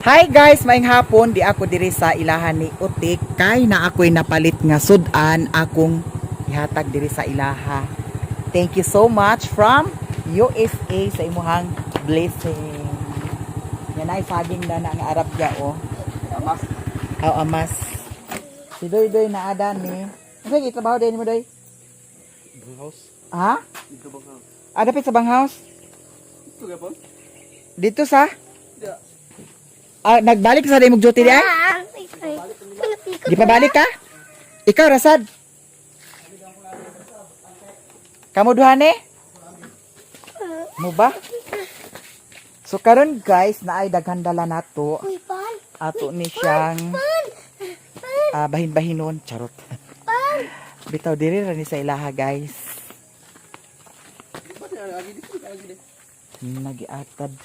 Hi guys, maayong hapon. Di ako diri sa ilahan ni Utik kay na ako'y napalit nga sudan akong ihatag diri sa ilaha. Thank you so much from USA sa imuhang blessing. Yan ay saging na nga Arab ya o. Amas. Oh, amas. Si Doy na ada ni. Ano gitrabaho din mo Doy? Banghouse? Ha? Dito banghouse. Ada pa sa banghouse? Ito ka po? Dito sa? Yeah. Nagbalik sa imong duty di ay? Di pa balik ka? Ikaw, Rasad? Kamu duha ni? Mo ba? So karon guys, naay daghan dala nato. Ato ni siyang bahin-bahinon. Charot. Bitaw diri ra ni sa ilaha guys. Nagiatad.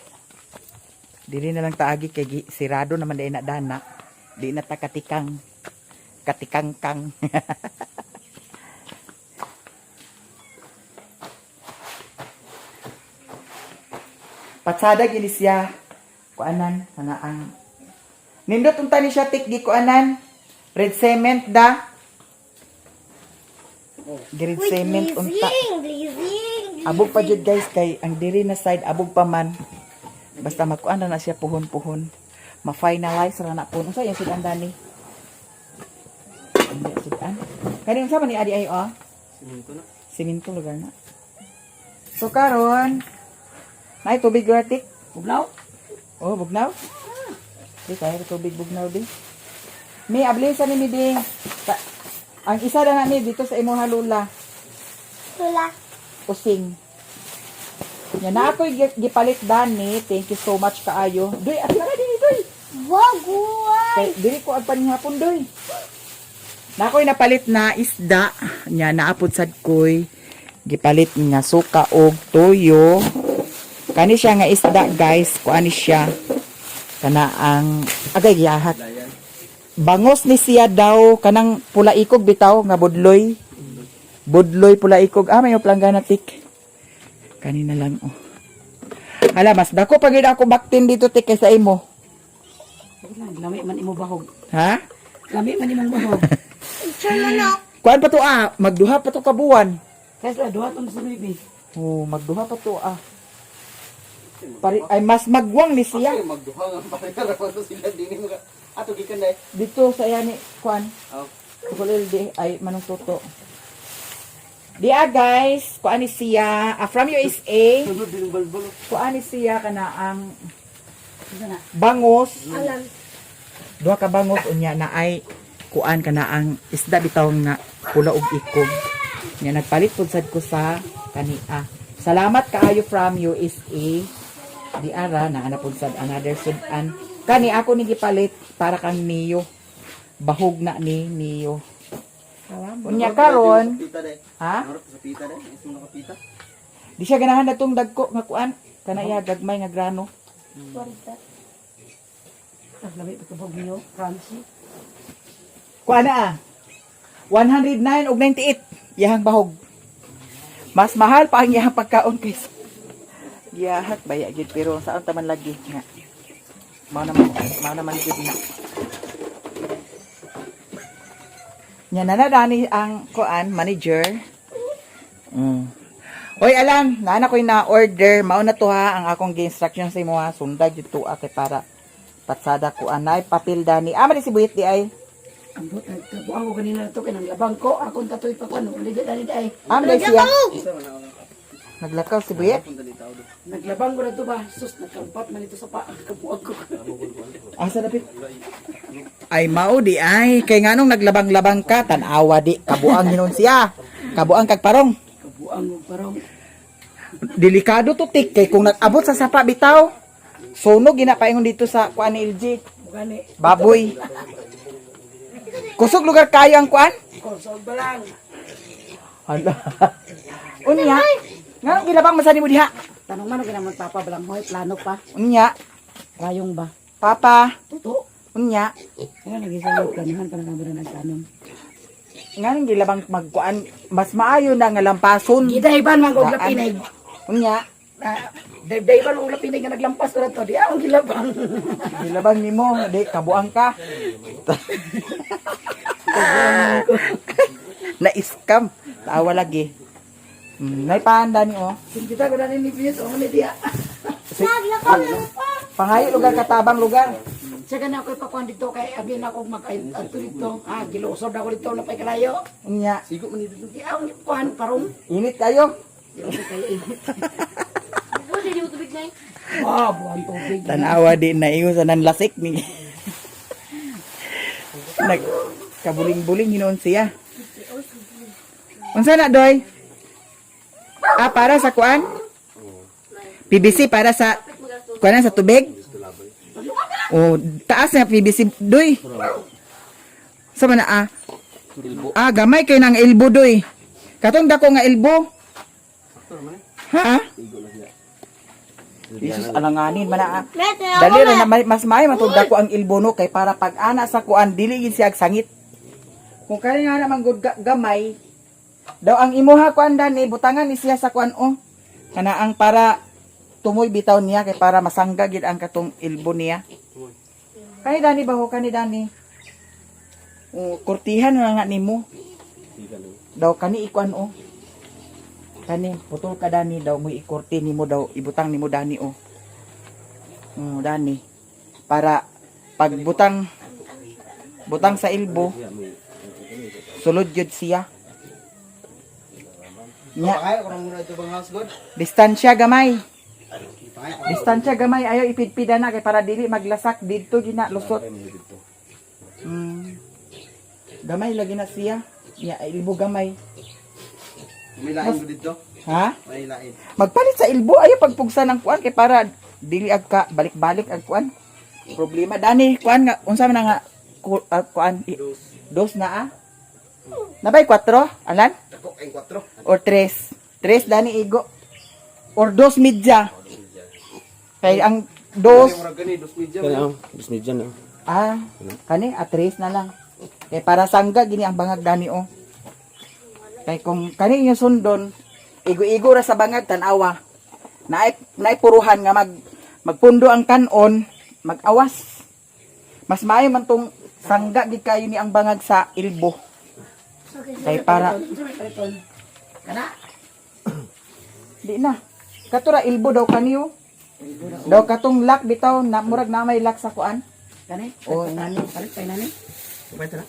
Dili na lang taagi kay sirado naman dai na dana. Di na ta katikang katikangkang. Patsada gini siya. Kuanan ana ang nindot unta ni siya tik gi kuanan. Red cement da. Red cement unta. Abog pa jud guys kay ang diri na side abog pa man. Basta makuan na siya puhon-puhon. Ma-finalize ra na po. Unsa yung sudan dani? Hindi sudan. Kani unsa man ni adi ay oh? Siminto na. Siminto lugar na. So karon, nay tubig gratik. Bugnaw? Oh, bugnaw. Di kaya tubig bugnaw di. May ablesa ni ding. Ang isa na ni dito sa imong halula. Lula. Using. Yan na ako'y gipalit dani. Thank you so much kaayo. Doy, at nga din doy. Waguay. Dili ko agpanihapon doy. Na ako'y napalit na isda. Nya naapod sad ko'y gipalit nga suka og toyo. Kani siya nga isda guys. Kuani siya. Kana ang agay giyahat. Bangos ni siya daw. Kanang pula ikog bitaw nga budloy. Budloy pula ikog. May planggana tik. Kanina lang, oh. Hala, mas dako pag ako baktin dito, tik, sa imo. Lami man imo bahog. Ha? Lami man imong bahog. Kuan pa to, magduha pa to kabuan. Kaya duha tong sa baby. Oh, magduha pa to, ay, mas magwang ni siya. Ay, magduha nga parehara pa to sila. Dini mo ka. Ato, gikan na Dito sa yani, kuan. Oh. Kulil di, ay, manong toto. Diya guys, kuan ni siya, from USA. Sunod din yung balbalo. Kuan ni siya, kana ang Isa na. bangos. Alam. Duha ka bangos, unya na ay kuan kana ang isda bitaw nga pula og ikog. Nya nagpalit pud sad ko sa kania. Salamat kaayo from USA. Di ara na ana pud sad another sudan. Kani ako ni gipalit para kang Neo. Bahog na ni Neo. Unya karon, Pita day. ha? Narap sa pita day. Ito nakapita. Di siya ganahan na tong dagko nga kuan. Kana iya gagmay nga grano. Lami pa bahog niyo, Francie. Kuan na 109 og 98 yahang bahog. Mas mahal pa ang yahang pagkaon kaysa giyahak baya gid pero saan taman lagi nga. Mao naman gid na. Nya nanadani ang kuan manager. Oy alam, naana ko'y na order, mao na to ha ang akong gi-instruction sa imo ha, sundag jud to kay para patsada ko anay papel dani. Man si buhit di ay. Ang buta, kabuang ko kanina to kay nang labang ko, akong tatoy pa ko, ano, ulit dali ay. Man siya. Isa na ako. Naglakaw si buhit. Punta dito ako. Naglabang ko na to ba? Sus, nagkampat man ito sa paa, kabuang ko. Asa dapit? Ay mao di ay kay nganong naglabang-labang ka tan-awa di kabuang hinon siya. Kabuang kag parong. Kabuang ko parang. Delikado to tik kay kung nag-abot sa sapa bitaw. Sunog ginapaingon dito sa kuan ni LG. Gani. Baboy. Kusog lugar kayo ang kuan? Konsol ba lang? Hala. Unya. Nganong gilabang masani mo diha? Tanong man, ginaman papabalang hoy, plano pa. Unya. Rayong ba? Papa. Tuto. Unya. Kaya nagisalog, planohan pa na ng tanong. Nganong gilabang magkuan mas maayo na nga lampason. Gidayban, mag-og lapinay. Unya. Day ba nung lapin nga naglampas ko na to, di akong gilabang. Gilabang nimo, di kabuang ka. Na-scam. Tawa lagi. Naipahanda ni oh. Kita ko na rin ni Pius, o ni Dia. Naglakaw na pa. Pangayo lugar katabang lugar. Siya ka na ako'y pakuhan dito, kaya agin ako mag-aito dito. Gilusod ako dito, napay kalayo. Unya, Sigo man dito. Di akong pakuhan, parong. init kayo. Buti di mo tubig na yun. Buwan tubig. Tanawa din na iyo sa nanlasik ni. Nag kabuling-buling hinon siya. Unsa na doy? Para sa kuan? PVC para sa kuan sa tubig? Oh, taas na PVC doy. Sa man na gamay kay nang elbow doy. Katong dako nga elbow. Ha? Jesus alanganin man na. Mete Dali ra na mas maayo matugda ko ang ilbono kay para pag ana sa kuan dili gid siya sangit. Kung kani nga naman gud gamay daw ang imuha kuan dani butangan ni siya sa kuan kana ang para tumoy bitaw niya kay para masangga gid ang katong ilbo niya. Kani dani baho kani dani. Kurtihan na nga nimo. Daw kani ikuan kani putol ka dani daw mo ikorte nimo daw ibutang nimo dani dani para pag butang sa ilbo sulod jud siya nya Kaya ko na muna ito bang house god. distansya gamay ayaw ipidpida na kay para dili maglasak didto gina lusot gamay lagi na siya nya ilbo gamay. May lain ko dito. Ha? May lain. Magpalit sa ilbo ayo pagpugsa ng kuan kay para dili ag ka balik-balik ang kuan. Problema dani kuan nga unsa man nga kuan dos na Nabay 4 alan Ako ay 4. or 3. 3 dani igo. Or 2 media. Kay ang 2 Murag gani 2 media. Dos media na. kani 3 na lang. Kay para sangga gini ang bangag dani Kay kung kani yung sundon, igo-igo ra sa bangag tanawa. Naay puruhan nga magpundo ang kanon, mag-awas. Mas maayo man tong sangga gid kayo ni ang bangag sa ilbo. Kay para Kana? di na. Katura ilbo daw kaniyo. Daw katong lock bitaw na murag na may lock sa kuan. Kani? O nani Palit pa nani? Kapay ta na.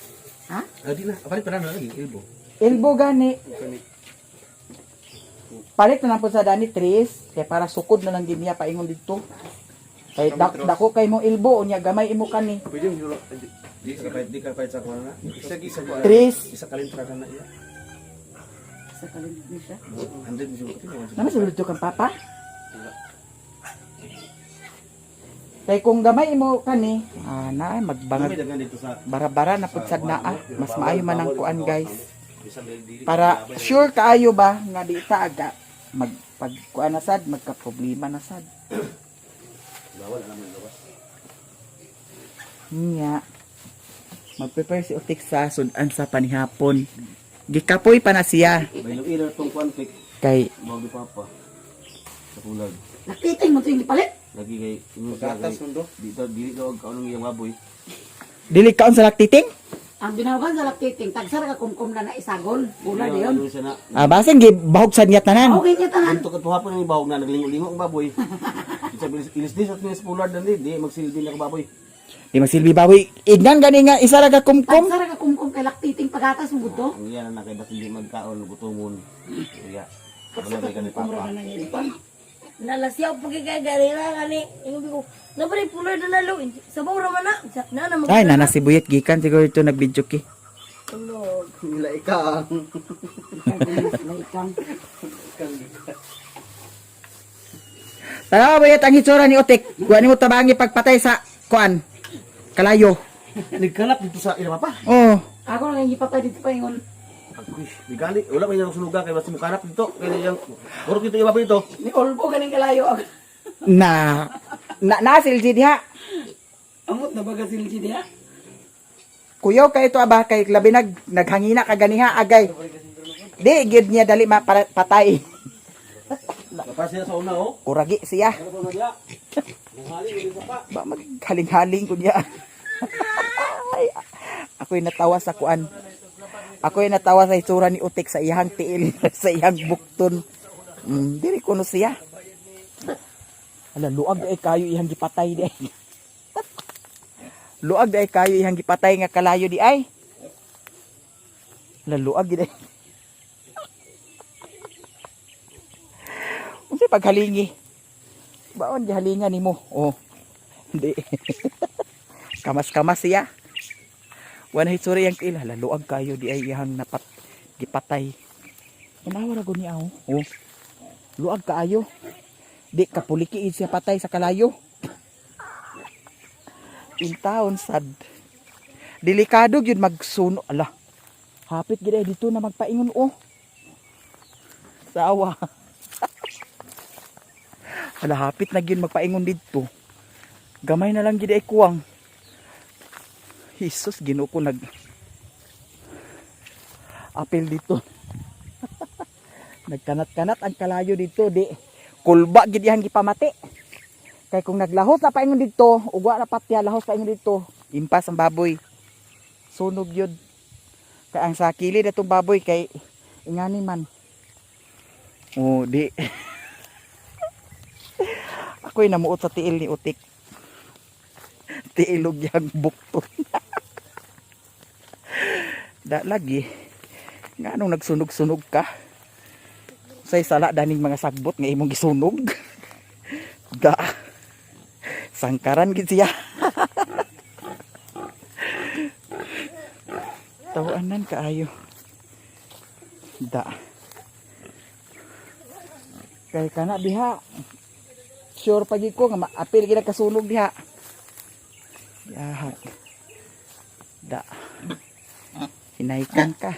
Ha? Di na. Kapay pa na lagi ilbo. ilbo gani. Palit na po sa dani 3 kay para sukod na lang gid niya paingon didto. Kay dako kay mo ilbo unya gamay imo kani. Pwede mo di ka pay sa kuha na. Isa gisa ko. 3 Isa kalintra na iya. Sa kalimit ni siya. 100 mo ko. naman sulod kang papa. Kay kung gamay imo kani, na May magbangag dagan dito sa bara-bara na pud sad naa. Mas maayo man ang kuan guys. Para sure kaayo ba nga di ta aga magpag kuan na sad magka-problema na sad. bawal na naman gawas. Nya. Mag-prepare si Otik sa sudan sa panihapon. Gikapoy pa na siya May ilo tong conflict. kay Mo gi papa. Sa pulag. Nakiting mo ito yung ipalit. Lagi kay gatas mundo. Dito dili daw kaunong iyang baboy. dili kaon sa laktiting. Ang binawagan sa laktiting, tagsar ka kumkum na naisagol. Bula na yun. Siya na. Basing gibahog sad niya tanan. Okay niya tanan. Anto katuhapon ni bawog na naglingo-lingo ang baboy. Isa ilis at sa pulag dan di magsilbi na ka baboy. Di magsilbi baboy. Ignan gani nga isa ra ka kumkum. Tagsar ka kumkum kay laktiting pagatas mo gusto. Ang iyan na kay hindi magkaon gutomon. Kaya wala kay kanil papa. Kumura na yun. Nalasyaw po kay garila kani. Ingon ko, nabari pular na nalo. Sabaw ra man na. Na na Ay nana si Buyet gikan siguro ito nag-video ki. magulog. Nila ikang. Laikang. Tara Buyet ang hitsura ni Otik. Kuha mo tabangi pagpatay sa kuan. Kalayo. Nagkalap dito sa ila papa. Oh. Ako lang ipatay dito pa yung Uy, bigali. Wala man yung suluga kay basta mukanap dito. Kaya yung puro dito yung baboy dito. ni Olbo ganing kalayo. Nasil si diha. Amot na baga sila si Dia. Kuyaw kay ito aba kay labi naghangina ka ganiha agay. Di gid niya dali patay. Kapag siya sa una, oh. Kuragi siya. Ano pa magla? Nanghali, hindi sa pa. Ba maghaling-haling ko niya. Ay, ako'y natawa sa kuan. Ako'y natawa sa itsura ni Utik sa iyang tiil, sa iyang bukton. Diri ko no siya. Ala, luag ay kayo iyang gipatay di ay. Luag ay kayo iyang gipatay nga kalayo di ay. Ala, luag di ay. Unsay paghalingi? Baon di halingan nimo? Oh. Hindi. Kamas-kamas siya. Wala hitsura yang tiil. Ala, luag kayo di ay iyang gipatay. Unawa ra gud niya oh. Oh. Luag kaayo. Di kapuliki siya patay sa kalayo. In taon sad. Delikado gyud magsuno. Ala. Hapit gid ay dito na magpaingon oh. Sawa. Ala, hapit na gyud magpaingon dito. Gamay na lang gid ay kuwang. Jesus, Ginoo ko nag apel dito. Nagkanat-kanat ang kalayo dito, di kulba gid yang gipamati. Kay kung naglahos na paingon dito, ugwa na patya lahos paingon dito, impas ang baboy. Sunog yun. Kay ang sa kilid atong baboy kay ingani man. Oh, di. Ako'y namuot sa tiil ni Utik. Tiilog yang bukton. Da lagi. Nga anong nagsunog-sunog ka? Say sala daning mga sagbot nga imong gisunog. Da. Sangkaran gid siya. Tawanan kaayo. Da. Kay kana diha. Sure pagi ko nga apil gid kasunog diha. Yahat. Da. Hinaikan ka.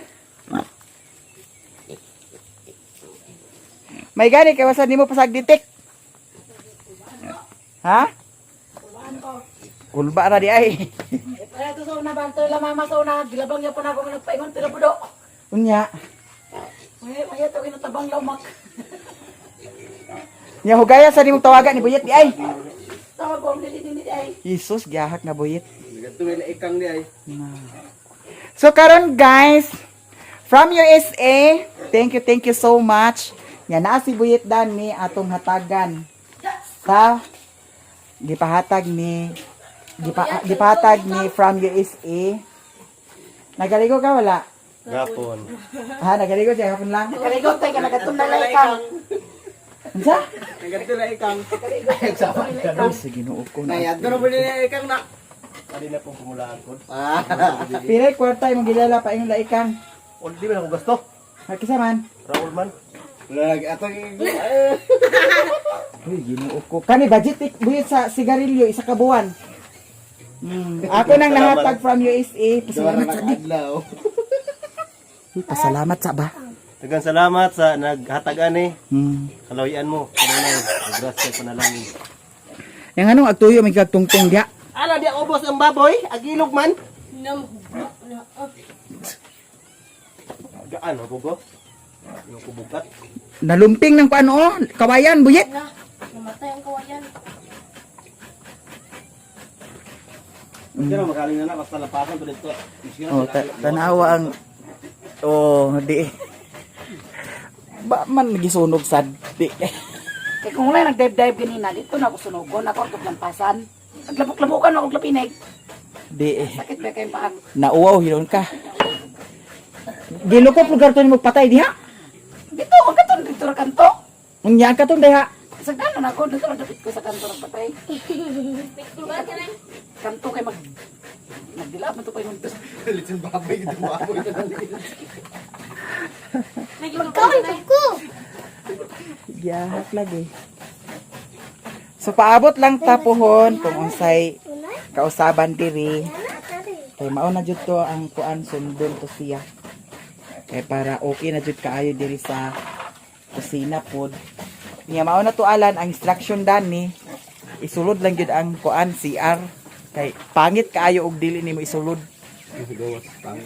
May gani kay wasan nimo pasag ditik. Ha? Kulba ra di ay. Kaya ito sa una banto la mama sa una gilabang ya po na ako nagpaingon pero budo. Unya. May ito kinatabang lamak. Nya hugaya sa nimo tawagan ni Buyet di ay. Tawag ko dili ay. Jesus gihahak na Buyet. Gato may laikang di ay. So karon guys, from USA, thank you so much. Nya naa si Buyet dan ni atong hatagan. Sa gipahatag ni from USA. Nagaligo ka wala? Gapon. Ha, nagaligo siya hapon lang. Kaligot tay ka nagatunda laikang. Unsa? Gato laikang. Ay, sa Ginoo ko na. Ayad na ba ni ikang na? Adi na pong kumulaan ko. Piray kwarta imong gilala pa imong laikang. O di ba ako gusto? Kisa man. Raul man. Lag atong Uy, Ginoo ko. Kani budget Buyet sa sigarilyo isa ka buwan. Ako nang nahatag from USA. Pasalamat sa di. adlaw. Pasalamat sa ba? Daghang salamat sa naghatag ani. Kalawian Kalawian mo. Kanunay. Grasya panalangin. Yang anong agtuyo may kagtungtong diha. Ala di ubos ang baboy, agilog man. Gaan ako ko. Yung kubukat. Nalumping ng paano oh, kawayan Buyet. Namatay ang kawayan. Hindi na makaling na basta lapasan to dito. Oh, tanawa ang di. Ba man nagisunog sad di. Kaya kung wala nag-dive-dive ganina, dito na ako sunugon, ako ang kaplampasan. Naglabok-labokan ako klapinig. Di. Sakit ba kayong paan? Nauwaw hinon ka. Gilukop lugar to nimo patay diha. Dito, huwag ka to, dito na kanto. Unya ka tong diha. Sagdanon ako, dito na dapit ko sa kanto ng patay. Kanto kay nagdilap mo ito pa yung Little baboy, ito baboy na nalit. Magkawin ko! Giyahak lagi. So paabot lang tapuhon kung unsay kausaban diri. Kay mao na jud to ang kuan sundon to siya. Kay para okay na jud kaayo diri sa kusina pod. Niya mao na to alan ang instruction dani. Isulod lang jud ang kuan CR. Kay pangit kaayo og dili nimo isulod. Gawas pang.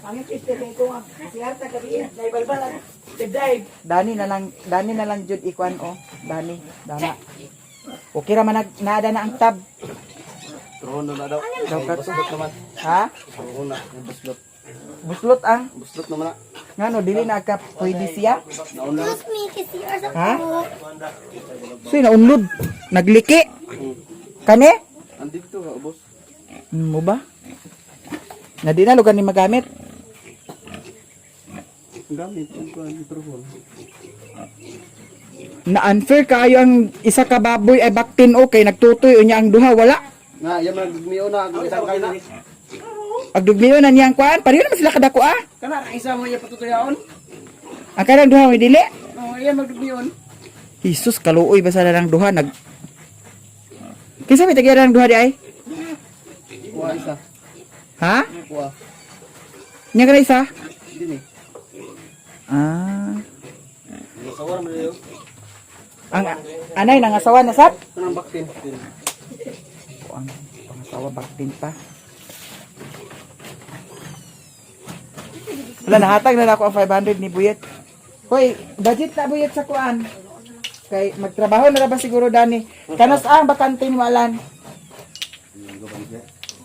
Ang istay ko nga. Siyata gabi. Naibalbalan. Dive. Dani na lang jud ikuan Dani, dana. Okay ra man naada na ang tab. Trono na daw. Daw ka- Buslot naman. Ha? Trono na. Buslot. Buslot ang Buslot naman na. ngano dili na ka pwede siya. Nauna. Excuse me, kasi or sa Ha? So naunlod, nagliki. Kani? Andito ka, ubos. Mo ba? Na di na lugar ni magamit. Ang gamit. Ang kuhan. Mikrofon. Na unfair kaayo ang isa ka baboy ay baktin okay nagtutoy unya ang duha wala. Nga, yan man. Gugmiyo na. Ang isang kayo na. Agdugmiyo na niyang kuan, pareho naman sila kadako Kana, ang isa mo iya patutuyaon. Ang kanang duha may dili. Oo, iya magdugmiyon. Jesus kaluoy basa na lang duha nag. Kinsa may tagya lang duha di ay? Kuha isa. Ha? Kuha. Nya kana isa? Dini. Ah. Nasawar mo na yun. Ang anay nangasawa na sab? Kanang baktin. Ang pangasawa baktin pa. Wala nahatag na ako ang 500 ni Buyet. Hoy, budget na Buyet sa kuan. Kay magtrabaho na ra ba siguro dani. Kanas ang bakante ni Malan.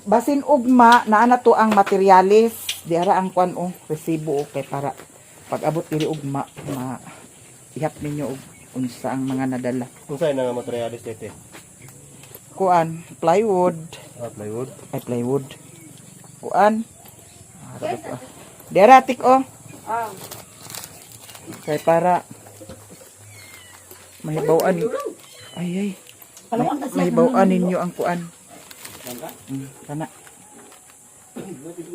Basin ugma naa na to ang materialis. Di ara ang kuan resibo kay para pag abot diri ugma ma ihap ninyo og unsa ang mga nadala. Kung saan nga materialis dito? Kuan, plywood, Plywood. ay plywood. Kuan. Deratik kay para mahibawan ay mahibawan ninyo ang kuan. Kana.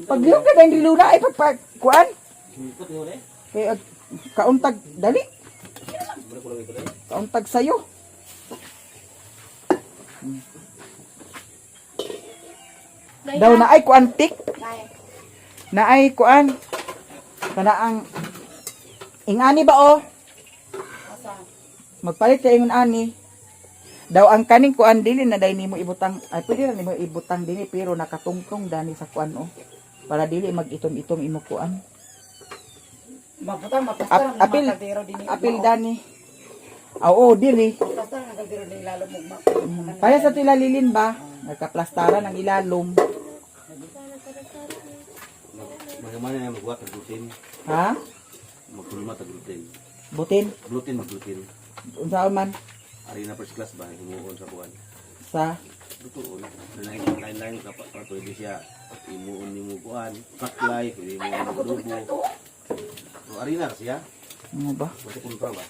Pag yung kadang diluna ay pag kuan. Kay kauntag dali. Kauntag sayo. Daw na ay kuan tik. Na ay kuan. Kana ang ingani ba magpalit kay ingon ani. Daw ang kaning kuan dili na dai nimo ibutang ay pwede ra nimo ibutang dili pero nakatungtong dani sa kuan para dili mag-itom-itom imo kuan. Maputang mapastar. Apil apil dani. Oo, dili. Mapastar ang kaldero din lalo mo. Para sa tilalilin ba, nagkaplastaran ang ilalom. Bagaimana yang membuat gluten? Ha? Magkulma ta gluten. Butin. Gluten mag-gluten. Unsa man Ari na first class ba himuon sa kuan. sa Dutuon. Lain-lain ka pa pwede siya himuon nimo kuan. Paklay, pwede mo dubo. So ari na siya. ano ba? Pwede kontra ba?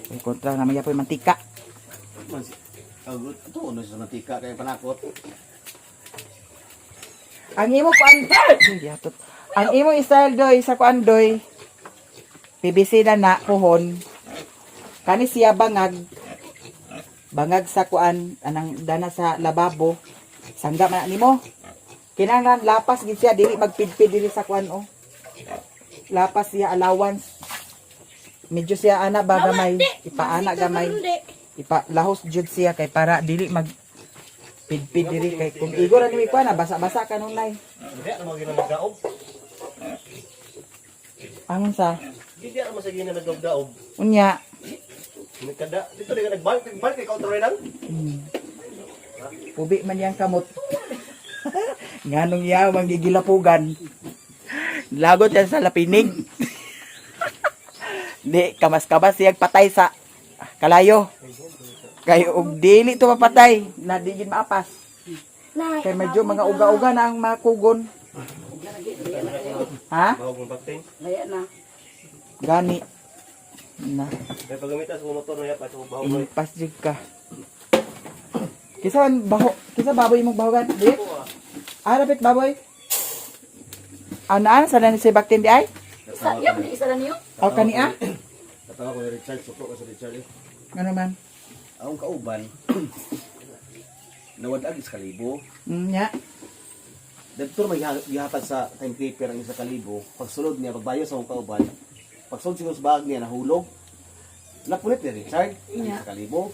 May kontra na may apoy mantika. Man si ito ano sa mantika kay panakot. Ang imo kuan yatot. Ang imo style doy sa kuan doy. PVC na puhon. Kani siya bangag. Bangag sa kuan anang dana sa lababo. Sangga man nimo. Kinahanglan lapas gid siya dili magpidpid dili sa kuan Lapas siya allowance. Medyo siya ana ba gamay, ipaana gamay. Ipalahos jud siya kay para dili mag pidpid diri kay kung igor ani mi kuan basa-basa kanunay. Hindi ano ginamagaob. Angon sa Hindi ano sa ginamagaob. unya. Kada dito di ka nagbalik kay counter lang. Ubi man yang kamot. Nganong yaw mangigilapugan. Lagot yan sa lapinig. Di, kamas-kamas siyag patay sa kalayo. Kay og dili to mapatay, na di gid maapas. Kay medyo mga uga-uga na ang makugon. Ha? Bawag mong bakting. Laya na. Gani. Na, Kaya pagamitan sa motor na pa sa bawag. impas jud ka. Kisa baboy mong bahogan, di? Arapit baboy. Ano sa nani si baktin di ay? Isa, yan, isa na niyo. O kania? Tatawa ko ni Richard, suko ka sa Richard. Ano man? Akong kauban, nawadag is kalibo. Nya. Dito may gihatag sa timekeeper ang isa kalibo. Pagsulod niya, pagbayo sa akong kauban, pagsulod siguro sa bag niya, nahulog. Napunit ni Richard, ang isa kalibo.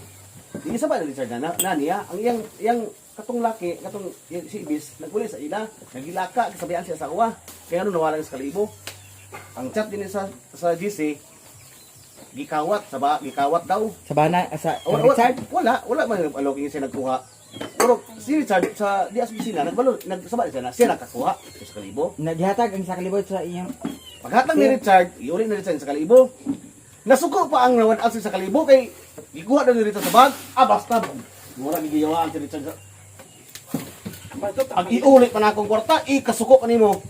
Hindi sa ba ni Richard na niya? Ang iyang katong laki, katong si Ibis, nagpuli sa ina, nagilaka, kasabihan siya sa uwa. Kaya ano nawala sa kalibo. Ang chat din sa GC, gikawat, gikawat daw. Sa bana, sa Richard? Wala man aloking siya nagkuha. Pero si Richard sa di opisina nagsabay siya na siya nakakuha sa kalibo. Naghatag ang sa kalibot sa iyang Paghatag ni Richard, iuli na Richard sa kalibo. Nasuko pa ang nawan sa kalibo kay gikuha daw ni Richard sa bag. Basta mura gigiyawaan si Richard. Ang iuli pa na akong kwarta, ikasuko pa nimo.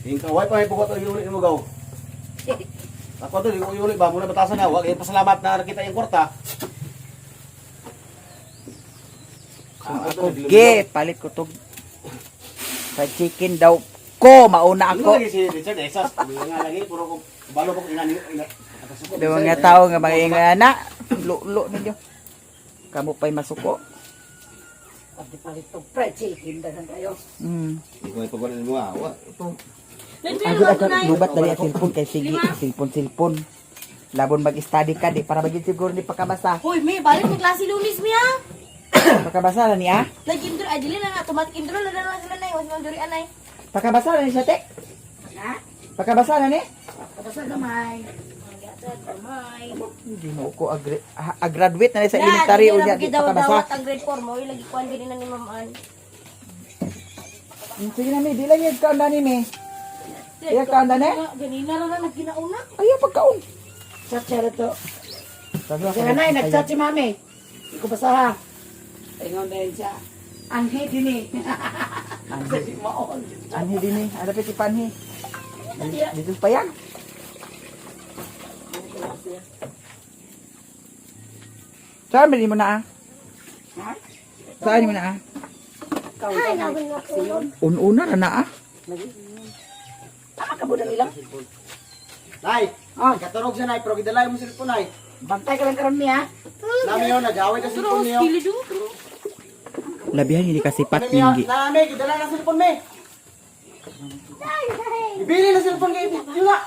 Hingkaway pa may pagkota iuli nimo gaw. Ako to, iuli ba muna batasan na, wag pasalamat na nakita yung kwarta. ako palit ko to sa chicken daw ko mauna Ako ako. lagi si Richard Esas, nga lagi puro ko balo ko inani nakasuko. Di mga tao nga mga na lulo ninyo. Kamu pa'y masuko. Pati palit to fried chicken dagan kayo. Ikaw ay pagkuhan mo ah. Ito. Agad lubat dali ang cellphone kay sige cellphone. Labon mag-study ka di para maging siguro di pagkabasa. Hoy, may balik mo klase lunis mi ha. Pagkabasa na niya. Lagi intro adili na nga automatic intro na lang sila nay, was mo diri anay. Pagkabasa na ni siya te. Ha? Pagkabasa na ni. Tapos na gamay. Kamay. Hindi mo ko graduate na ni sa elementary o diya di Dawat pagkabasa. ang grade 4 mo, lagi kuan gini na ni Ma'am Ann. Sige na mi, di lang yung kaunda ni mi. Iya kaunda ni. Ganina na lang nagkinauna. Ayaw pagkaon. Chat-chat to. Sabi ako, Kaya na, nag-chat si mami. Hindi ko basa ha. Ingon dahil siya. Anghe din eh. Kasi maon. Anhi din eh. Ada piti panhi. Dito pa yan. Saan mo na ah? Ha? Saan mo na ah? Ikaw ka na. Aksiyon. Una na ah. Tama ka budang ilang. Nay, Oh, katurog siya nay, pero gidalay mo cellphone nay. bantay ka lang karon niya. Nami yun, nag-away ka cellphone niyo. Labihan hindi kasi Nami patinggi. yun, nami, gidalay na cellphone me. Ibili na cellphone kayo, yun nga.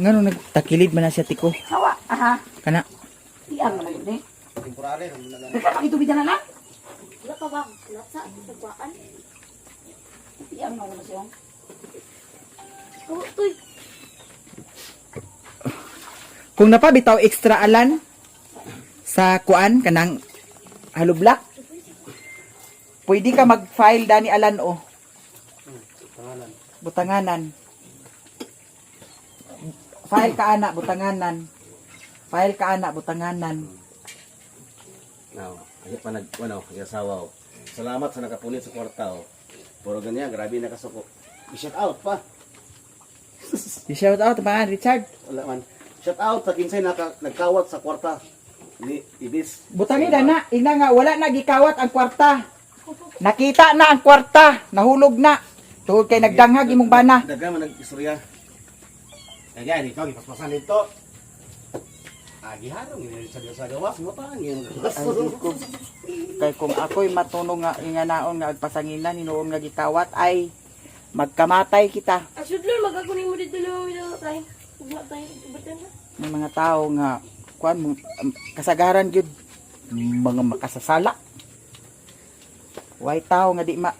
Ngano nagtakilid man na siya tiko. Hawa. Aha. Kana. Iyang naman yun eh. Temporary, ano na lang. Teka, makitubig na lang. Wala pa ba? Wala sa tagwaan. Iyang naman na siya. Oh, tuy. Kung napabitaw extra alan sa kuan kanang halublak, pwede ka mag-file dani alan o. Butanganan. File ka ana butanganan. File ka ana butanganan. Now, ay pa nag-asawa. Salamat sa nakapunit sa kwarta. Puro ganyan, grabe nakasuko. I-shout out pa. I-shout out pa Richard. Wala man. Shout out sa kinsay nagkawat sa kwarta. Ni Ibis. Butangin na, ina nga wala na gikawat ang kwarta. Nakita na ang kwarta, nahulog na. Tungod kay nagdanghag imong bana. Daga man nag-istorya. Kaya ikaw, ipaspasan nito. Giharong, sa gawas mo pa. Kay kung ako'y matunong nga inganaon nga agpasanginan hinuon nga gikawat ay magkamatay kita. Asud lol magakunin mo dito lang mo tayo. Ugma tayo ibertan na. May mga tao nga kuan kasagaran gyud mga makasasala. Way tao nga di ma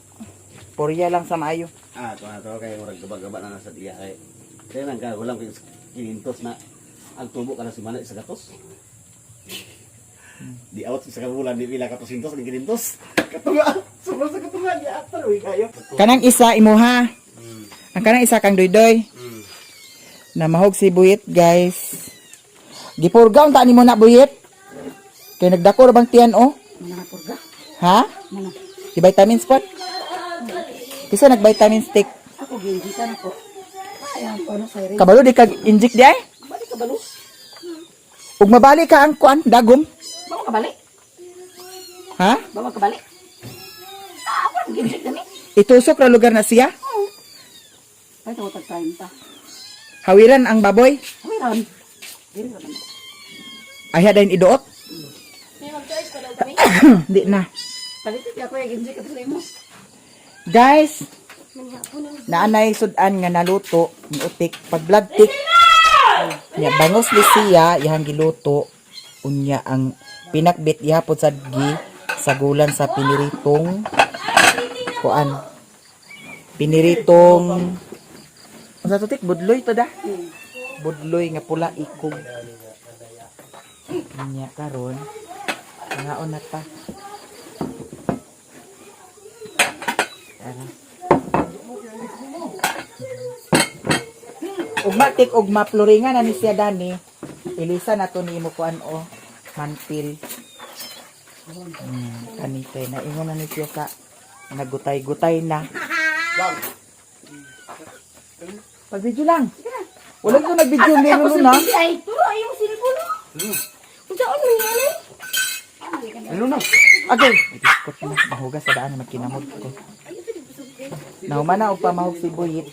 porya lang sa maayo. Ito kayo murag gaba-gaba na nasa diya kay. Kaya nagkagulang kinintos na ang tubo ka na si Manay sa gatos. Di out sa kabulan di pila ka 200 ni kinintos. Katunga, sobrang sa katunga di atal uy kayo. Kanang isa imuha. Ang kanang isa kang doydoy. Na mahog si buyit, guys. Gipurgaon ta nimo na buyit. Kay nagdako ra bang tiyan oh? Mga purga. Ha? Mga. Di vitamins pot? Kisa nag-vitamin stick. Ako ginjita na ko. Ayan po na sa rin. Kabalo di kag inject di ay? Balik ka balo. Ug mabali ka ang kuan dagom. Bawa ka balik. Ha? Bawa ka balik. Ako ang ginjit na ni. Itusok ra lugar na siya. Ay, ito tag-time pa. Hawiran ang baboy. Hawiran. Dili ka naman. Ay dayon iduot. May mag-choice pa daw kami. Di na. Palitit ako yung ginjit ka sa mo. Guys, Manyapo na. naanay sudan nga naluto, ni utik pag blood tick. Nya bangos ni siya ihang giluto unya ang pinakbit ihapon sa sagulan sa piniritong kuan. Piniritong unsa to tik budloy to da. Budloy nga pula ikog. Nya karon ngaon na ta. Tara. Ugma tik ugma floringan na ni siya dani. Ilisa na to ni mo kuan o mantil. Kanitay na ingon na ni siya sa nagutay-gutay na. Pag-video lang. Wala ko nag-video meron na. Ay, turo ayaw mo silipon. Unsa ano yan eh? Ano na? Okay. Idiskot na. Mahugas sa daan na magkinamod ko. Nahuman na o pamahog si Buyit.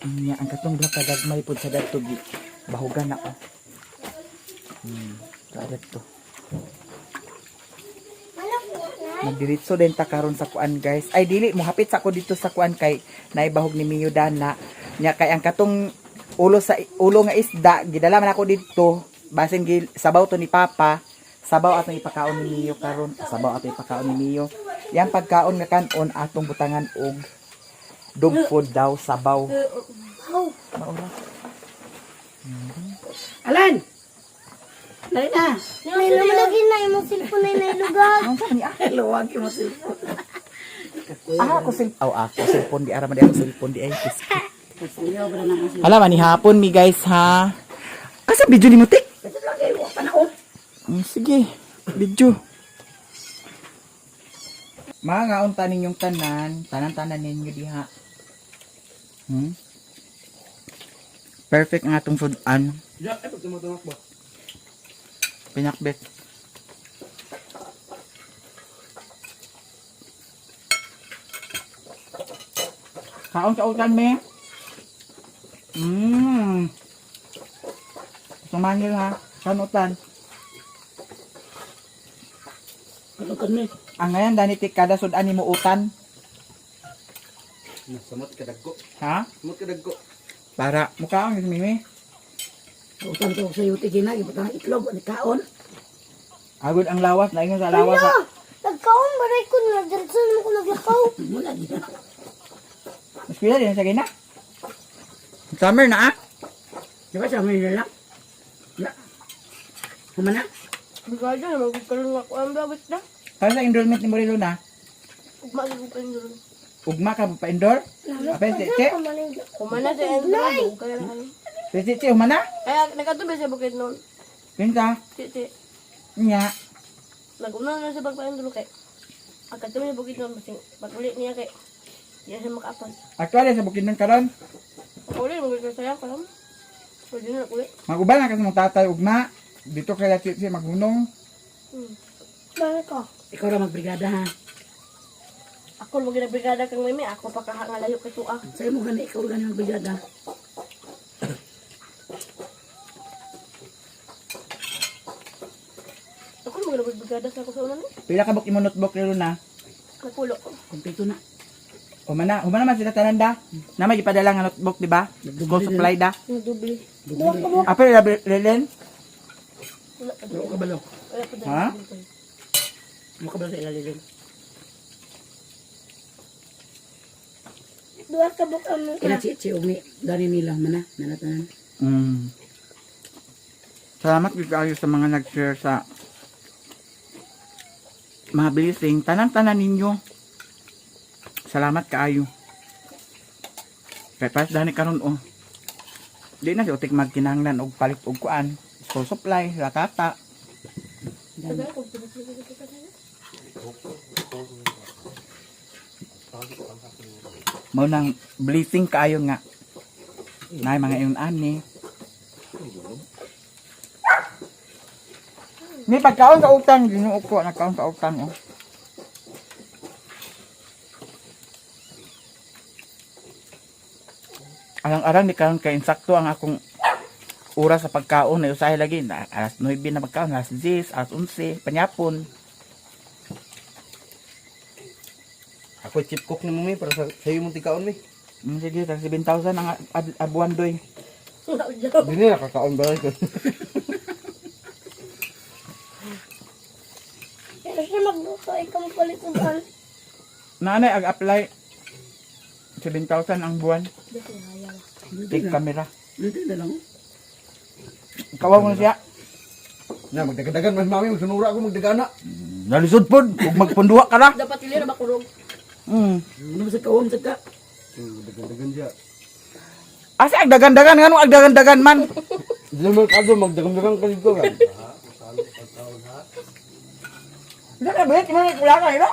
Nya ang katong duha kagagmay pud sa dadto gi. Bahugan na ko. Kaadad to. Nagdiritso din ta karon sa kuan guys. Ay dili mo hapit sa ko dito sa kuan kay naibahog ni Mio Dana. Nya kay ang katong ulo nga isda gidala man ako dito. Basin sabaw to ni Papa. Sabaw atong ipakaon ni Mio karon. Sabaw atong ipakaon ni Mio. Yang pagkaon nga kanon atong butangan og dog food daw sabaw. Maura. Alan! Dali na! May lagi na yung silipon na inailugan. Ang sa ni ah. Luwag yung masilpo. Ako cellphone di ara man di ako cellphone di ay kiski. Pasiyaw ba na naman Hala man ni hapon mi guys ha. Asa video ni mo tik? Ito lang kayo, panahon. Sige, video. Mga unta ninyong tanan ninyo diha. Perfect ang atong sudan. Ya, ito tumutulak ba? Pinakbet. Kaon sa utan me. Sumangil ha. Kanutan. Ano kami? Ang ngayon danitik kada sudan ni mo utan. Samot ka dagko. Ha? Samot ka dagko. Para mukha ang mimi. Utang ko sa iyo tigina, ibutang itlog, ani kaon. Agod ang lawas na ingon sa lawas ha. Nagkaon ba rin ko na? Diretso naman ko naglakaw. Mula din. Mas pila din sa gina. Summer na ah. Di ba sa may lalak? Na. Kumana? Bigado na magkaroon ako ang babit na. Para sa enrollment ni Morelo na. Magkaroon ka doon. Ugma ka pa indoor? Apa si Che? Kumana sa entrado. Kaya na kami. Si Che humana? Kaya nagkatubi sa bukid noon. Pinta. Titi. Nya. Nag-una na sa pagpain dulo kay. Agkatubi sa bukid noon. Pag-ulit niya kay. Diyan siya makaapan. Actually sa Bukidnon karon, Ulit, magkakasaya ka lang. Pwede na ulit. maguban na kasi mong tatay ugma. Dito kaya Che maghunong. Bakit ka? Ikaw ra magbrigada ha. Ako mo ginabrigada kang mimi. Ako pa kahangalayo kay tuwa. Sa'yo mo gani, ikaw gani magbrigada. Ako mo ginabrigada sa ako sa unan. Pila ka buk imo notebook lalo na. Nagpulo. Kumpleto na. Humana man sila tanan da. Na may ipadala nga notebook di ba? School supply da. Nagdubli. Apa lelen? Ano ka balo? Wala pa Ha? Ano ka balo sa ilalim? Dua ka buk ano. Kina si umi, dani nila, mana, nanatanan. Salamat kayo sa mga nag-share sa mga blessing. Tanan-tanan ninyo. Salamat kaayo. Kaya pas dani karon oh. Di na si utik magkinahanglan og palit og kuan. School supply, latata. Mao nang blessing kaayo nga. Nay mga iyon ani. Ni pagkaon sa utang, ginuo ko nagkaon sa utang oh. Arang-arang di karon kay insakto ang akong oras sa pagkaon na usahay lagi na alas 9 na pagkaon, alas 10, alas 11, panyapon. Ako chip cook ni mo mi para sa iyo mong tikaon mi. Sige, tag 7,000 ang abuan doy. Dili nakakaon ba ko. Kaya siya magluto, ikaw palit ng bal. Nanay, ag-apply. 7,000 ang buwan. Take camera. Dito na lang. Kawaw mo na siya. Na magdagdagan mas mami magsunura ako magdagana. Nalisod po. Huwag magpunduwa ka na. Dapat ilira makurog. Ano ba sa kawam sa ka? Magdagdagan siya. Asa agdagan-dagan nga nung agdagan-dagan man. Dili mo kado magdagan ka dito kan. Wala ka ba? Kaya wala ka ito?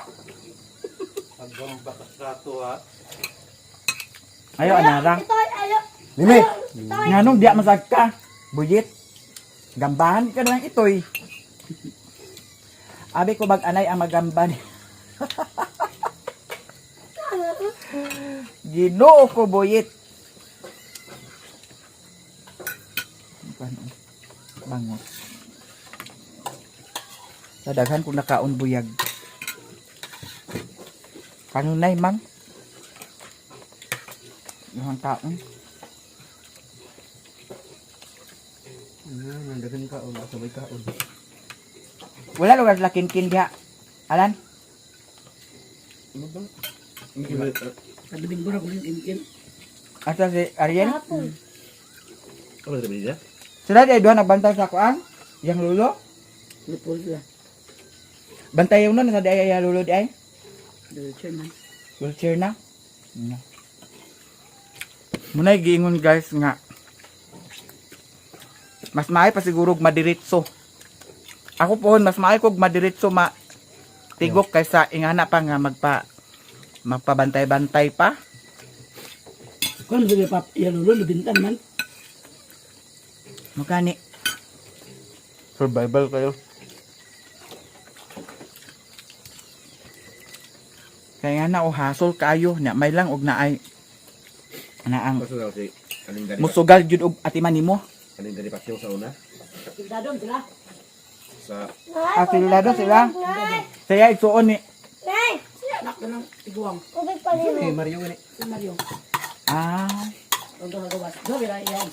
Ayaw, anara. Ito ay ayo. Nime. Nga nung diya masag ka. Buyit. Gambahan ka na lang itoy. Abi ko bag-anay ang magamban. Ginoo ko buyit. Bango. Sadaghan kung nakaon buyag. Kanunay man. Yung taon. Nandagan ka on sabay ka on. Wala lugar sa kin-kin diha. Alan? Ano ba? Kadabing ko na ko yung inkin. Asa si Ariel? Hapon. Ano sabi niya? Sila di doon nagbantay sa kuan? Yang lulo? Lupol sila. Bantay yung nun, nasa di ay lulo di ay? Wheelchair man. Wheelchair na? Muna'y giingon guys nga. Mas maay pa siguro madiritso. Ako po, mas maay kog madiritso tigok kaysa ingana pa nga magpabantay-bantay pa. Kung sabi pa, yalulo, lubintan man. Magkani. Survival kayo. Kaya nga na hasol kayo na may lang og naay na ang Kaso daw si aning gani. musugal jud og atiman nimo. Aning gani pasyong sa una Dadon sila. sa Afilado sila. Saya isuon ni. Nay! Anak ko ng tiguang. Ubig pa rin. Mario gani. Si Mario. Ah, Ang gawas. Gabi na yan.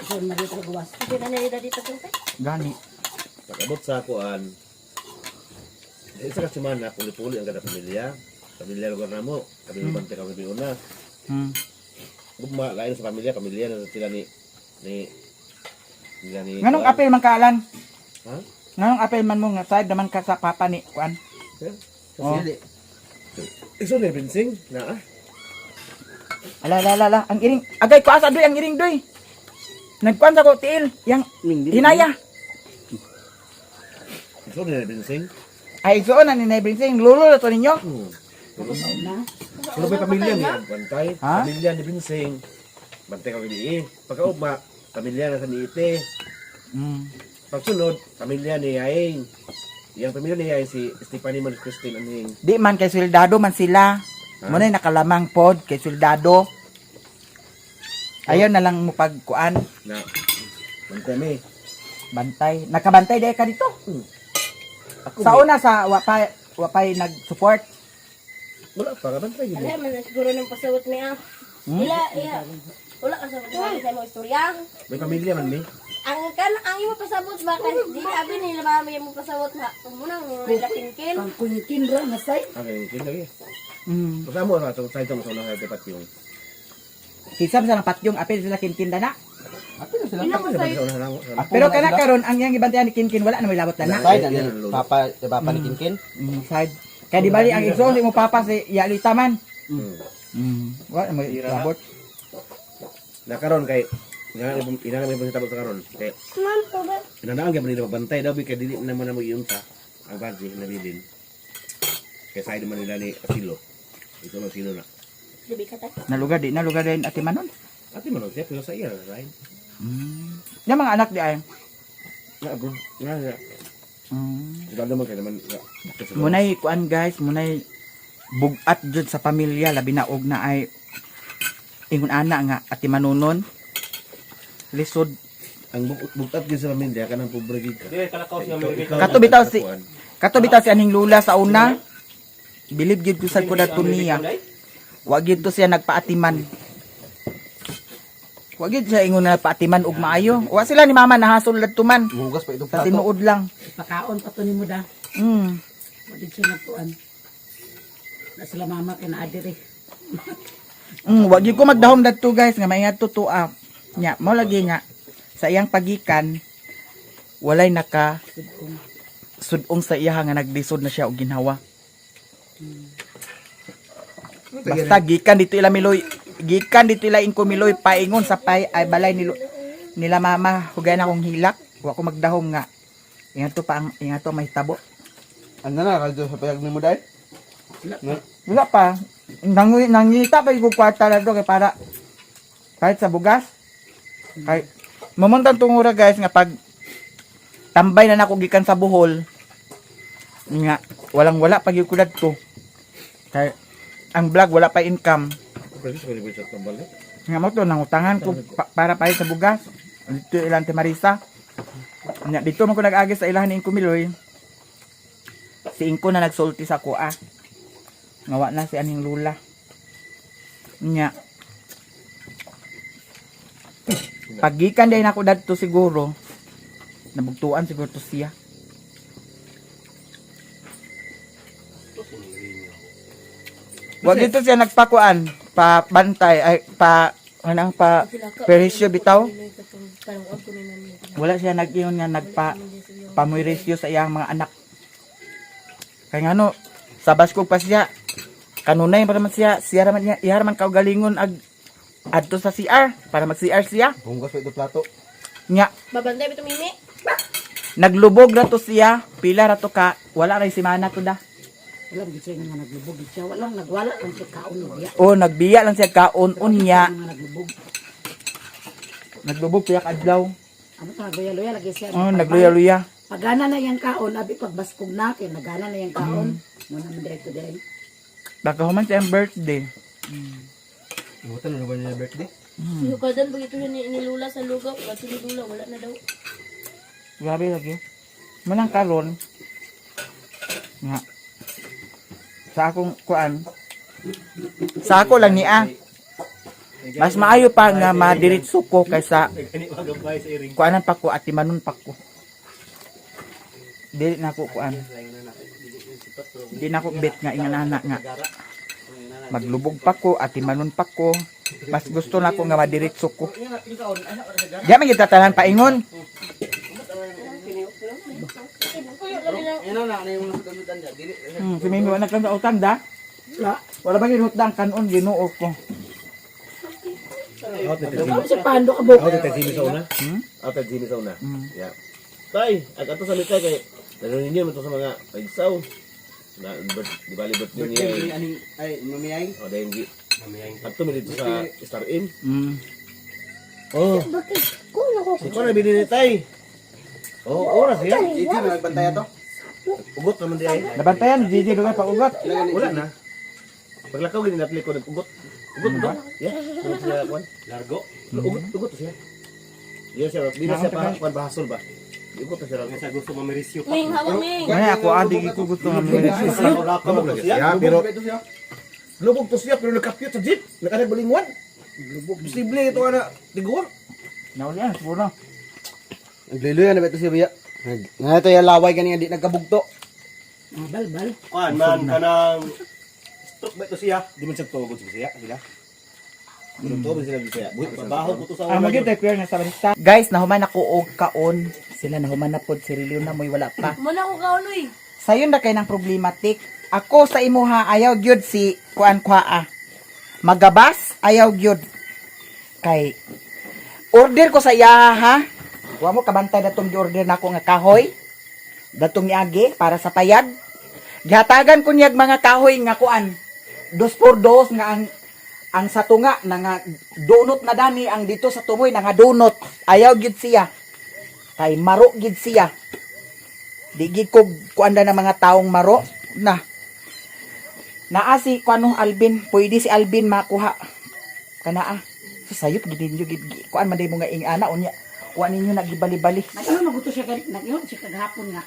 Si Mario gawas. Hindi na nalida dito kumpay. gani. Pag-abot sa kuan. Isa ka semana puli-puli ang kada pamilya. Pamilya lugar namo, kami bantay kami una. Gugma lain sa pamilya na sila ni Nganong apel man kaalan? Ha? Nganong apel man mo nga side naman ka sa papa ni kuan? Oh. Kasi iso ni Binsing na Ala, ang iring. Agay ko asa doy ang iring doy. Nagkuan sa ko tiil yang hinaya. iso ni Binsing. Ay isuon na ni Nebrin Sing lulo na to ninyo. Na. Pero may pamilya ni bantay, Ha? pamilya ni Binsing. Bantay kami ni pagkaugma, pamilya na sa niite. Pagsunod, pamilya ni Yaing. Yang pamilya ni Yaing si Stephanie man Christine aning. Di man kay soldado man sila. Muna nakalamang pod kay soldado. Ayaw na lang mo pagkuan. Na bantay mi. Bantay. Nakabantay dahil ka dito. Sa una sa wapay nag-support. Wala pa ka bantay gid. Alam mo na siguro ng pasawot niya. Wala, iya. Wala ka sa mga sa mga istorya. May pamilya man mi. Ang imo pasabot ba kasi di abi nila mami mo pasabot nga. Munang lakin-kin. Ang kunyikin ra na say. Okay, lagi. Mm. Kasama sa itong sa itong sa dapat yung. Kisam sa patyong apel sila kinkinda na. Ato na sila. Ina mo Dapat sa'yo. sa unahan ako. Pero kana karon ang yang gibantayan ni Kinkin wala na may labot na na. Side ani Papa ni Kinkin. Side. Kaya di bali ang igsoon si mo papa si Yalita man. Wala may labot. Nakaron kay ina may pagsitabot sa karon. Kay Man po ba? inanaan gyud nila magbantay daw kay dili naman na mag-iunta ang badge na bilin. Kay side man nila ni Asilo. Ito na sino na. Dibi ka tayo. Nalugar din ati manon. Ati man siya pero sa iya right. Yung mga anak di ay. Na bro. Na. Dalo man kay naman. Munay kuan guys, munay bugat jud sa pamilya labi na og na ay ingon ana nga ati manunon. Lisod. Ang bukat gyud sa pamilya kanang pobre gid ka. Kato bitaw si aning lula sa una. Bilib gid ko sad ko dato niya. Wa gid to siya nagpaatiman. Wa gid siya ingon na patiman og maayo. Wa sila ni mama nahasol ladto man. Hugas pa itong Sa tinuod lang. Pakaon pa to nimo da. Mm. Wala siya nagtuan. Na sila mama kay naa diri. Wa gid ko magdahom dadto guys nga maingat to tuap. Nya, mo lagi nga sa iyang pagikan walay naka sudong sa iya nga naglisod na siya og ginhawa. Basta gikan dito ila miloy, gikan dito ila inko miloy paingon sa pay ay balay nila mama hugay na akong hilak, wa ko magdahom nga. Ingat to pa ang ingat to may tabo. Ano na, kaldo sa payag ni mo dahil? Wala pa. Nangita pa yung kwarta na to kay para kahit sa bugas. Kahit mamuntan tungura guys nga pag tambay na nako gikan sa Bohol nga walang wala pag yung kulad to. Kay ang vlog wala pa income. Pwede sa pwede sa tambal eh. Nga mo to nangutangan ko para pa sa bugas. Dito ilang ti Marisa. Nya dito man ko nag-agi sa ilahan ni Inko Miloy. Si Inko na nagsulti sa kuha. Ngawa na si aning lula. Nya. Pagikan day nako dadto siguro. Nabugtuan siguro to siya. Wag dito siya nagpakuan, pa bantay ay pa anang pa perisyo bitaw. Wala siya nag-iyon nga nagpa pamuirisyo sa iyang mga anak. Kaya nga no, sa baskog pa siya, kanunay para man siya raman niya, iya raman kaugalingon adto sa CR para mag-CR siya. Hugas pa itong plato. Nya, Babantay bito mimi. naglubog ra to siya, pila ra to ka, wala ra si mana to da. Wala gid siya nga naglubog gid siya. Nagwala lang siya kaon niya. O nagbiya lang siya kaon-on niya, Nga naglubog. naglubog piyak adlaw. Ano ta nagluya-luya lagi siya. Oh, nagluya-luya. Pagana na yang kaon, abi pagbaskog na kay nagana na yang kaon. Mo na man dito din. Nakahuman siya ang birthday. Imutan na ba niya birthday? Yung kadan begitu siya nilula sa lugaw, pati nilula wala na daw. Grabe lagi. Manang karon nga sa akong kuan sa ako lang niya mas maayo pa nga madiritso ko kaysa kuanan pa ko at timanon pa ko dili na ko kuan di na ko bet nga inganana nga maglubog pa ko at timanon pa ko mas gusto na ko nga madiritso ko di man kita tanan paingon. Si Mimi wala kang utang da? Wala ba ginutang kanon Ginoo ko. Ano si Pando ka buko? Ako tatay Jimmy sa una. Ako tatay Jimmy sa una. Yeah. Tay, ato sa litay kay nanonin niyo sa mga pagsaw. Na di bali birthday niya. Ay, mamiyay. O dahil gi. Ato mi dito sa Star Inn. Oh, Bakit? Kung ako Ikaw na binili tay. Oh, oras ya. Iti, nagbantay ato. Ugot naman di ay. nabantayan Gigi doon pa ugat. Wala na. Paglakaw gini napili ko ugot. Ugot ba? Yeah. Ugot siya kwan. Largo. Ugot siya. Yes, sir. Di na siya pa kwan bahasol ba? Ugot siya. Sa gusto mamirisyo. Ming, hawak Ming. Ngay ako adi ko gusto nga mo. Lubog lagi siya. Pero lubog to siya pero nakapyot sa jeep. Nakanagbalingwan. Lubog. Posible ito ana tiguang. Nauli yan, siguro. Nagliluya na ba ito siya biya? Nga ito yung laway kanina di nagkabugto. Bal. Kuan man, kanang stroke ba ito siya? Di man siya tugod siya. Sila. Tugod sila siya. Buhit Trabaho ko to sa Ah, magit clear na sa balita. Guys, nahuman ako og kaon. Sila nahuman na pod si Rilio na mo'y wala pa. Muna ko kaunoy. Sayon na kay ng problematic. Ako sa imuha ayaw gyud si kuan kwa. Magabas ayaw gyud. Kay order ko sa iya ha. Wa mo kabantay datong gi-order nako nga kahoy. Datong niagi para sa payag. Gihatagan ko niyag mga kahoy nga kuan. 2x2 nga ang sa tunga na nga donut na dani ang dito sa tumoy na nga donut. Ayaw gyud siya. Kay maro gyud siya. Di gid ko kuanda ng mga taong maro na. Naa si kuanong Alvin, pwede si Alvin makuha. Kanaa. So sayop gid ninyo gid kuan man day mo nga ingana unya. Wa ninyo nagibali-bali. Nag-iyon maguto siya nag-iyon siya kagahapon nga.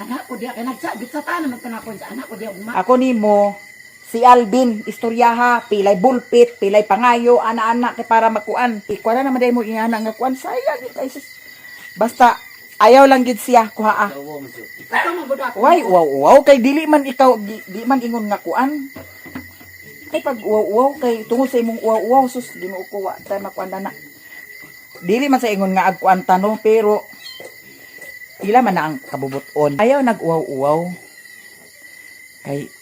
Anak ko diya kay nagsa git sa tanan man panakon sa anak ko diya ugma. Ako nimo Si Alvin, istoryaha, pilay bulpit, pilay pangayo, ana-ana kay para makuan. Ikuha na naman dahil mo ingana nga kuan. Sayang, kay sus. Basta, ayaw lang gid siya, kuha ah. Ito mo gud ako. Why, wow, kay dili man ikaw, di man ingon nga kuan. Ay pag wow, kay tungod sa imong wow, sus, di mo kuha, tayo makuan na. Dili man sa ingon nga agkuan tanong, pero, ila man na ang kabubuton. Ayaw nag-uwaw-uwaw. Kay,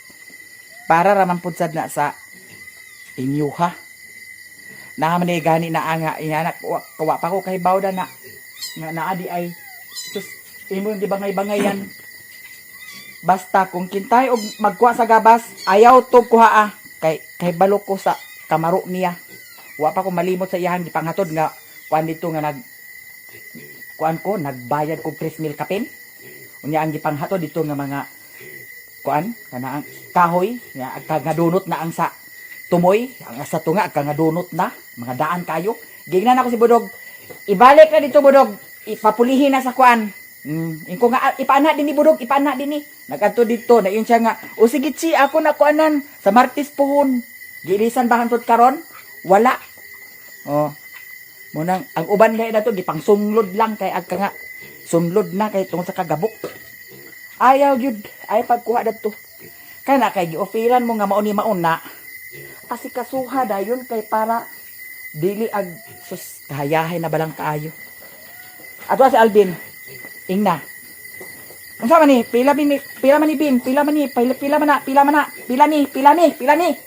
para raman pud sad na sa inyo ha. Naman ni gani na anga inanak kawa pa ko kay bawda na nga naadi ay sus imo di bangay-bangayan. Basta kung kintay og magkuha sa gabas, ayaw to kuha ah. Kay balo ko sa kamaro niya. Wa pa ko malimot sa iyang gipanghatod nga kuan dito nga kuan ko nagbayad ko 3,000 kapin. Unya ang gipanghatod dito nga mga kuan kana ang kahoy nga kagadunot na ang sa tumoy ang sa tunga kagadunot na mga daan kayo gignan ako si Budog ibalik na dito Budog ipapulihin na sa kuan ingko nga ipaana din ni Budog ipaana din ni nagadto dito na yun siya nga o sige chi ako na kuanan sa Martis puhon gilisan ba hantud karon wala oh munang ang uban kay dato gipang sunglod lang kay agka nga sunlod na kay tungod sa kagabok. Ayaw yun, ay pagkuha dato. Kaya na kay giofiran mo nga mauni mauna. Asikasuha dayon kay para dili ag sus kahayahay na balang kaayo. Ato si Alvin. Ingna. Unsa man ni? Pila man ni Bin? Pila man ni?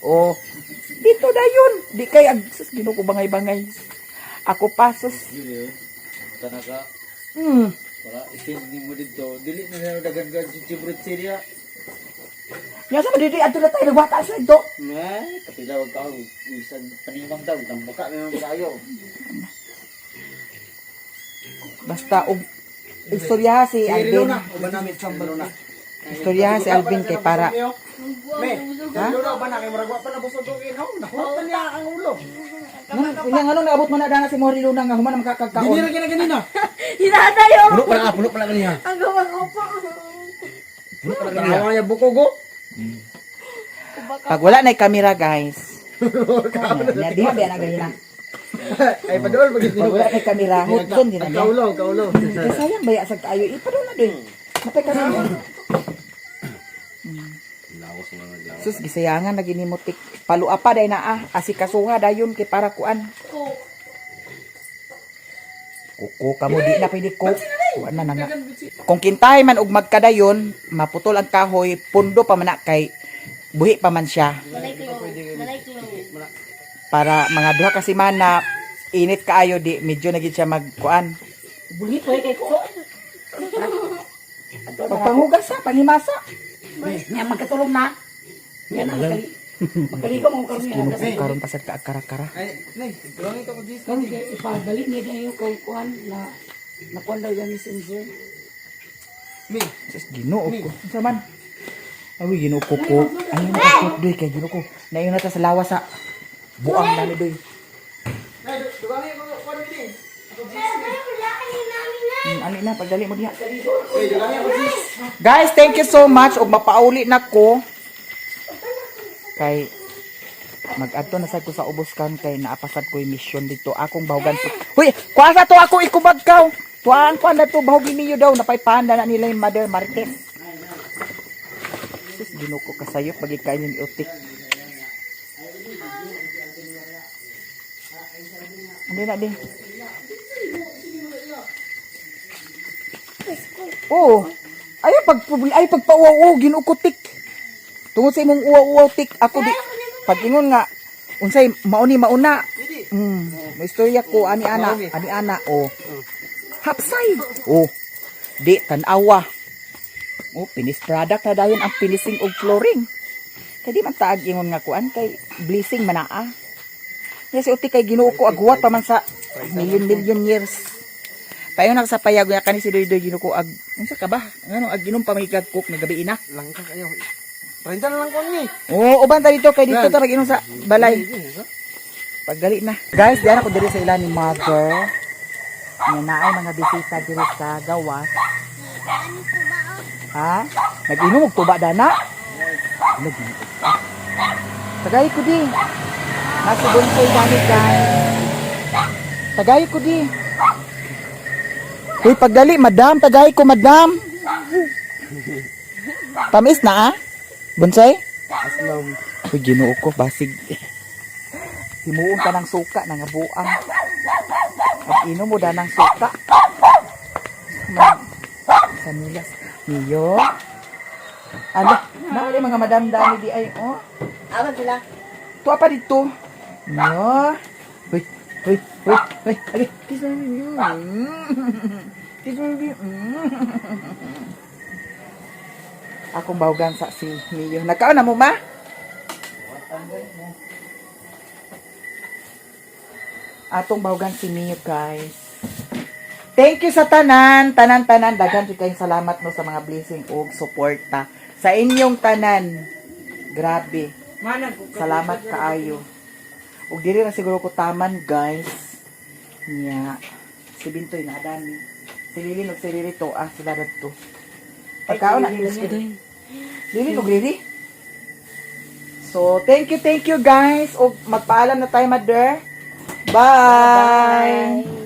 Oh. Dito dayon. Di kay ag sus Ginoo ko bangay-bangay. Ako pa sus. Tanaka. Para itindi mo dito, dili na nila dagan-dagan si Chibrit Syria. Nya sa didi adto na tayo nagwata sa ito. Ngay, kapilawag ka, isang panimang daw, tambuka na naman tayo. Basta og istorya si Alvin. Uban namin sambal na. Istorya si Alvin kay para Ha? Lolo ba na kay murag wa pa nabusog og inaw? Nahulog niya ang ulo. Ilang anong naabot mo na dana si Mori Luna nga human makakagkaon. Dinira gina ganina. Hinatayo! Puno pa na kaniya. Ang gawa ko pa. Puno pa na kaniya. Awa niya bukogo. Pag wala na kamera guys. Nya diha ba na ganina. Ay padol pag Pag wala na kamera, hutson din na. kaulo. Kay sayang baya sa kaayo ipadol na din. Napay ka na. Sus gisayangan na ginimutik. Palua pa day na asikasuha dayon kay para kuan. Kuko kamo di na pwede ko. Kuan na nga. Kung kintay man og magkadayon, maputol ang kahoy, pundo pa man na kay buhi pa man siya. Para mga duha ka semana init kaayo di medyo na gid siya magkuan. Bulit oy kay ko. Pagpangugas sa panghimasa. Nya magkatulong na. Nya na magkaligo mo karon Kinuko niya. karon pa sa kaakara-kara. Ay, nay, tulungan ka ko dis. Karon kay ipabalik niya dayo kay kuan na nakuan daw yan ni Sensei. Mi, Sus Ginoo ko. Unsa man? Awi Ginoo ko ko. Ayun na doy kay Ginoo ko. Nayon na ta sa lawas sa buang dali doy. nay, dugangi ko ko ni. Ani na pagdali mo diha. Ay, dugangi ko dis. Guys, thank you so much og mapauli na ko. Kay mag-adto na sad ko sa ubos kan kay naapasad ko yung mission dito akong bahugan. Huy, kuha sa to ako ikubag kaw. Tuan ko na to bahugin niyo daw napaypanda na nila yung Mother Martes. Sus Ginoo ko kasayop bagi kayo ni utik. Hindi na din. Oh, ay pagpauwaw Ginoo ko tik. Tungod sa imong uwaw tik ako di pag ingon nga unsay mauna. May istorya ko ani ana oh. Hapsay. Oh. Di tan-awa. Oh, finished product na dayon ang finishing og flooring. Kay di man taag ingon nga kuan kay blessing man naa. Yes, uti kay Ginoo ko aghuwat pa man sa million years. Payon na sa payag nga kani si Doy Ginoo ko ag unsa ka ba? Ngano ag ginom pa may cook ni gabi ina. Langka kayo. 30 na lang ko ni. Oo, uban ta dito kay dito ta inom sa balay. Pagdali na. Guys, diyan ako diri sa ila ni Mother. Nga naay mga bisita diri sa gawas. Ha? Nag-inom og tuba dana? Tagay ko di. Nasi bonsai dani guys. Tagay ko di. Uy, pagdali, madam. Tagay ko, madam. Tamis na, ah? Bonsai? Aslam. Uy, ginoo ko, basig. Himuon ka ng suka, nangabuang. At ino mo da ng suka. Sanilas. Niyo. Ano? Naali mga madam dani di ay, oh. Aman sila. Tuwa pa dito. Niyo. Uy, uy, uy, uy. Ali, kiss me. Kiss me. Akong bawgan sa si Mio. Nagkaon na mo, ma? Atong bawgan si Mio, guys. Thank you sa tanan. Tanan. Daghan jud kayong salamat no sa mga blessing ug suporta. Sa inyong tanan. Grabe. Salamat kaayo. Ug diri ra siguro ko taman, guys. Nya. Si Bintoy na dami. Si Lili ug si Riri to, sila dadto. Pagkaon na Lili ug Riri. So, thank you guys. Ug magpaalam na tayo, mother. Bye.